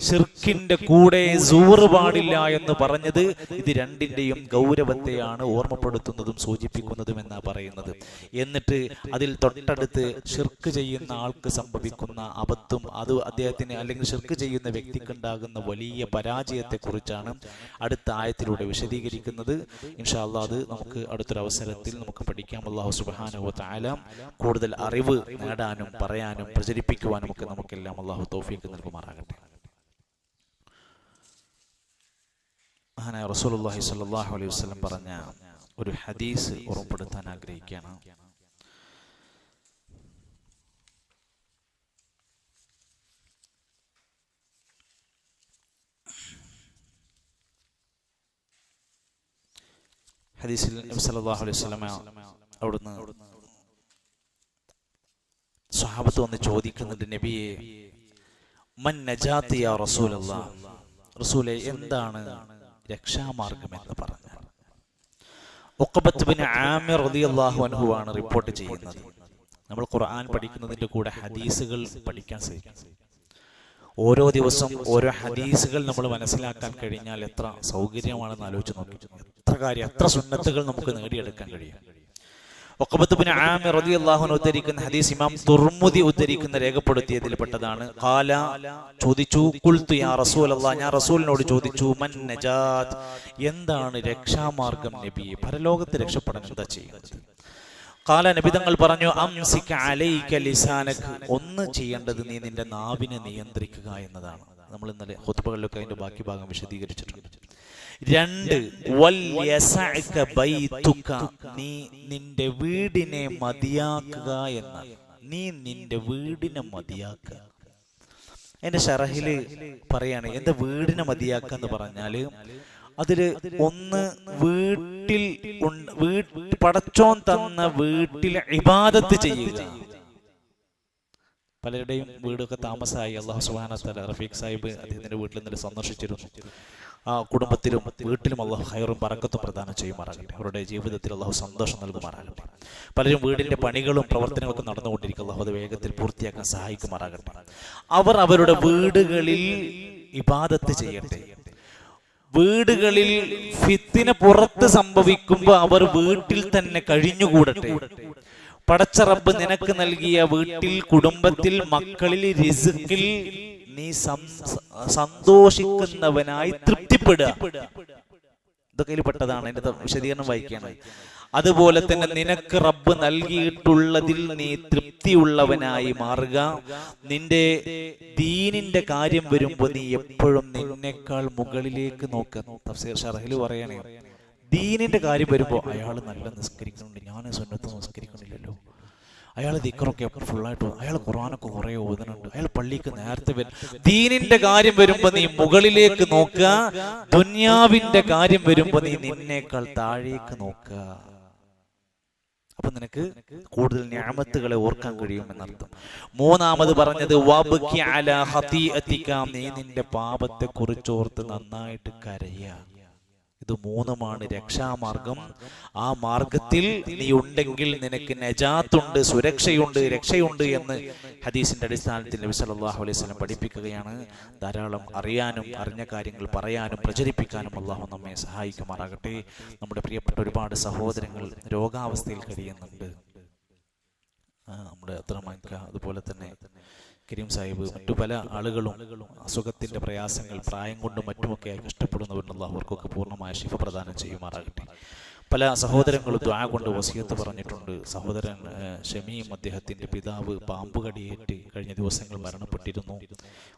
ശിർക്കിന്റെ കൂടെ സൂർ പാടില്ല എന്ന് പറഞ്ഞത് ഇത് രണ്ടിന്റെയും ഗൗരവത്തെയാണ് ഓർമ്മപ്പെടുത്തുന്നതും സൂചിപ്പിക്കുന്നതും എന്നാ പറയുന്നത്. എന്നിട്ട് അതിൽ തൊട്ടടുത്ത് ഷിർക്ക് ചെയ്യുന്ന ആൾക്ക് സംഭവിക്കുന്ന അബദ്ധം, അത് അദ്ദേഹത്തിന് അല്ലെങ്കിൽ ഷിർക്ക് ചെയ്യുന്ന വ്യക്തിക്ക് ഉണ്ടാകുന്ന വലിയ പരാജയത്തെ കുറിച്ചാണ് അടുത്ത ആയത്തിലൂടെ വിശദീകരിക്കുന്നത്. ഇൻഷാ അല്ലാഹ് അത് നമുക്ക് അടുത്തൊരു അവസരത്തിൽ നമുക്ക് പഠിക്കാം. അല്ലാഹു സുബ്ഹാനഹു വ തആല കൂടുതൽ അറിവ് നേടാനും പറയാനും പ്രചരിപ്പിക്കുവാനും ഒക്കെ നമുക്കെല്ലാം അല്ലാഹു തൗഫീഖ് നൽകുമാറാകട്ടെ. മഹാനായ റസൂലുള്ളാഹി സ്വല്ലല്ലാഹു അലൈഹി വസല്ലം പറഞ്ഞ ഒരു ഹദീസ് ഓർമ്മപ്പെടുത്താൻ ആഗ്രഹിക്കുകയാണ്. ഹദീസിൽ നബി സല്ലല്ലാഹു അലൈഹി വസല്ലം അവിടുന്ന് സ്വഹാബത്ത് വന്ന് ചോദിക്കുന്നുണ്ട്, നബിയെ മൻ നജാത്ത് യാ റസൂലല്ലാഹ്, റസൂലേ എന്താണ് രക്ഷാമാർഗം എന്ന് പറഞ്ഞാൽ. ഉഖബത്ത് ബിൻ ആമിർ റളിയല്ലാഹു അൻഹു ആണ് റിപ്പോർട്ട് ചെയ്യുന്നത്. നമ്മൾ ഖുർആൻ പഠിക്കുന്നതിന്റെ കൂടെ ഹദീസുകൾ പഠിക്കാൻ ശ്രമിക്കണം. ഓരോ ദിവസം ഓരോ ഹദീസുകൾ നമ്മൾ മനസ്സിലാക്കാൻ കഴിഞ്ഞാൽ എത്ര സൗകര്യമാണെന്ന് ആലോചിച്ച് നോക്കി. എത്ര സുന്നത്തുകൾ നമുക്ക് നേടിയെടുക്കാൻ കഴിയും. ഉഖബത്ത് ബിൻ ആമിർ റളിയല്ലാഹു അൻഹു ഉദ്ധരിക്കുന്ന ഹദീസ് ഇമാം തുർമുദി ഉദ്ധരിക്കുന്ന രേഖപ്പെടുത്തിയതിൽ പെട്ടതാണ്. ഖാല ചോദിച്ചു, ഖുൽതു യാ റസൂലല്ലാഹ്, ഞാൻ റസൂലിനോട് ചോദിച്ചു, മൻ നജാത്ത്, എന്താണ് രക്ഷാമാർഗം നബിയെ, പരലോകത്ത് രക്ഷപ്പെടാൻ എന്താ ചെയ്യുന്നത്? ഖാല നബി തങ്ങൾ പറഞ്ഞു, അംസിക അലൈക ലിസാനക, ഒന്ന് ചെയ്യേണ്ടത് നീ നിന്റെ നാവിനെ നിയന്ത്രിക്കുക എന്നതാണ്. നമ്മൾ ഇന്നലെ ഖുത്ബകളിലൊക്കെ അതിന്റെ ബാക്കി ഭാഗം വിശദീകരിച്ചിട്ടുണ്ട്. 2 വൽ യസഅക ബൈതുക, നീ നിന്റെ വീടിനെ മതിയാക്കുക എന്നാണ്. നീ നിന്റെ വീടിനെ മതിയാക്കുക. എന്റെ ശറഹില് പറയാണ്, എന്താ വീടിനെ മതിയാക്കുക എന്ന് പറഞ്ഞാല് അതില് ഒന്ന് വീട്ടിൽ പടച്ചോൻ തന്ന വീട്ടിൽ ഇബാദത്ത് ചെയ്യുക. പലരുടെയും വീടൊക്കെ താമസമായി. അല്ലാഹു സുബ്ഹാനഹു വ തആല റഫീഖ് സാഹിബ് അദ്ദേഹത്തിന്റെ വീട്ടിൽ നിന്ന് സന്ദർശിച്ചിരുന്നു. ആ കുടുംബത്തിലും വീട്ടിലും അല്ലാഹു ഖൈറും ബറക്കത്തും പ്രദാനം ചെയ്യുമാറാകട്ടെ. അവരുടെ ജീവിതത്തിൽ അല്ലാഹു സന്തോഷം നൽകുമാറാകട്ടെ. പലരും വീടിന്റെ പണികളും പ്രവർത്തനങ്ങളൊക്കെ നടന്നുകൊണ്ടിരിക്കും. അല്ലാഹു അത് വേഗത്തിൽ പൂർത്തിയാക്കാൻ സഹായിക്കുമാറാകട്ടെ. അവർ അവരുടെ വീടുകളിൽ ഇബാദത്ത് ചെയ്യട്ടെ. വീടുകളിൽ ഫിത്ന പുറത്ത് സംഭവിക്കുമ്പോൾ അവർ വീട്ടിൽ തന്നെ കഴിഞ്ഞുകൂടട്ടെ. പടച്ച റബ്ബ് നിനക്ക് നൽകിയ വീട്ടിൽ, കുടുംബത്തിൽ, മക്കളിൽ, റിസ്കിൽ നീ സന്തോഷിക്കുന്നവനായി തൃപ്തിപ്പെടുക. ഇതൊക്കെ പെട്ടതാണ്. എന്റെ വിശദീകരണം വായിക്കുകയാണ്. അതുപോലെ തന്നെ നിനക്ക് റബ്ബ് നൽകിയിട്ടുള്ളതിൽ നീ തൃപ്തിയുള്ളവനായി മാറുക. നിന്റെ ദീനിന്റെ കാര്യം വരുമ്പോ നീ എപ്പോഴും നിന്നേക്കാൾ മുകളിലേക്ക് നോക്കുക. തഫ്സീർ ഷറഹിൽ പറയണേ, ദീനിന്റെ കാര്യം വരുമ്പോ അയാൾ നല്ല നിസ്കരിക്കുന്നുണ്ട്, ഞാൻ സുന്നത്ത് നിസ്കരിക്കണില്ലല്ലോ, അയാൾ ദിക്റൊക്കെ ഫുള്ളായിട്ട്, അയാൾ ഖുർആനൊക്കെ കുറെ ഓതുന്നുണ്ട്, അയാൾ പള്ളിക്ക് നേരത്തെ വരും. ദീനിന്റെ കാര്യം വരുമ്പോ നീ മുകളിലേക്ക് നോക്കുക. ദുനിയാവിന്റെ കാര്യം വരുമ്പോ നീ നിന്നേക്കാൾ താഴേക്ക് നോക്കുക. അപ്പൊ നിനക്ക് കൂടുതൽ നിഅമത്തുകളെ ഓർക്കാൻ കഴിയുമെന്നർത്ഥം. മൂന്നാമത് പറഞ്ഞത് വബ്കി അലാ ഖതീഅതിക, നീ നിന്റെ പാപത്തെ കുറിച്ചോർത്ത് നന്നായിട്ട് കരയുക. ഇത് മൂന്നുമാണ് രക്ഷാമാർഗം. ആ മാർഗത്തിൽ നീ ഉണ്ടെങ്കിൽ നിനക്ക് നജാത്തുണ്ട്, സുരക്ഷയുണ്ട്, രക്ഷയുണ്ട് എന്ന് ഹദീസിന്റെ അടിസ്ഥാനത്തിൽ നബി സല്ലല്ലാഹു അലൈഹി വസല്ലം പഠിപ്പിക്കുകയാണ്. ധാരാളം അറിയാനും അറിഞ്ഞ കാര്യങ്ങൾ പറയാനും പ്രചരിപ്പിക്കാനും അല്ലാഹു നമ്മെ സഹായിക്കുമാറാകട്ടെ. നമ്മുടെ പ്രിയപ്പെട്ട ഒരുപാട് സഹോദരങ്ങൾ രോഗാവസ്ഥയിൽ കഴിയുന്നുണ്ട്. നമ്മുടെ അത്രമാക്ക, അതുപോലെ തന്നെ കരീം സാഹിബ്, മറ്റു പല ആളുകളും അസുഖത്തിന്റെ പ്രയാസങ്ങൾ പ്രായം കൊണ്ടും മറ്റുമൊക്കെയായി കഷ്ടപ്പെടുന്നവരുള്ള അവർക്കൊക്കെ പൂർണ്ണമായ ശിഫ പ്രദാനം ചെയ്യുമാറാകട്ടെ. പല സഹോദരങ്ങളും ദുആ കൊണ്ട് വസിയത്ത് പറഞ്ഞിട്ടുണ്ട്. സഹോദരൻ ഷമീം, അദ്ദേഹത്തിന്റെ പിതാവ് പാമ്പ് കടിയേറ്റ് കഴിഞ്ഞ ദിവസങ്ങൾ മരണപ്പെട്ടിരുന്നു.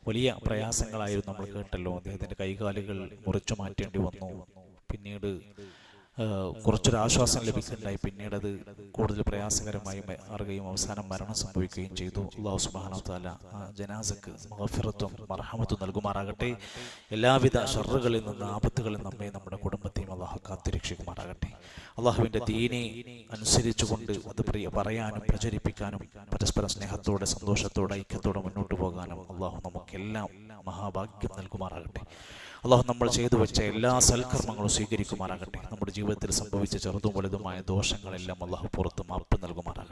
വലിയ പ്രയാസങ്ങളായിരുന്നു, നമ്മൾ കേട്ടല്ലോ. അദ്ദേഹത്തിന്റെ കൈകാലുകൾ മുറിച്ചു മാറ്റേണ്ടി വന്നു. പിന്നീട് കുറച്ചൊരു ആശ്വാസം ലഭിക്കുന്നുണ്ടായി. പിന്നീട് അത് കൂടുതൽ പ്രയാസകരമായി മാറുകയും അവസാനം മരണം സംഭവിക്കുകയും ചെയ്തു. അല്ലാഹു സുബ്ഹാനഹു വ തആല ജനാസക്ക് മഗ്ഫിറത്തും മർഹമത്തും നൽകുമാറാകട്ടെ. എല്ലാവിധ ഷർറുകളിൽ നിന്ന്, ആപത്തുകളിൽ നമ്മെ, നമ്മുടെ കുടുംബത്തെയും അല്ലാഹു കാത്തുരക്ഷിക്കുമാറാകട്ടെ. അള്ളാഹുവിന്റെ ദീനെ അനുസരിച്ചുകൊണ്ട് അത് പറയാനും പ്രചരിപ്പിക്കാനും പരസ്പര സ്നേഹത്തോടെ, സന്തോഷത്തോടെ, ഐക്യത്തോടെ മുന്നോട്ട് പോകാനും അള്ളാഹു നമുക്കെല്ലാം മഹാഭാഗ്യം നൽകുമാറാകട്ടെ. അള്ളാഹു നമ്മൾ ചെയ്തു വെച്ച എല്ലാ സൽക്കർമ്മങ്ങളും സ്വീകരിക്കുമാറാകട്ടെ. നമ്മുടെ ജീവിതത്തിൽ സംഭവിച്ച ചെറുതും വലുതുമായ ദോഷങ്ങളെല്ലാം അള്ളാഹു പുറത്ത് മാപ്പ് നൽകുമാറാകട്ടെ.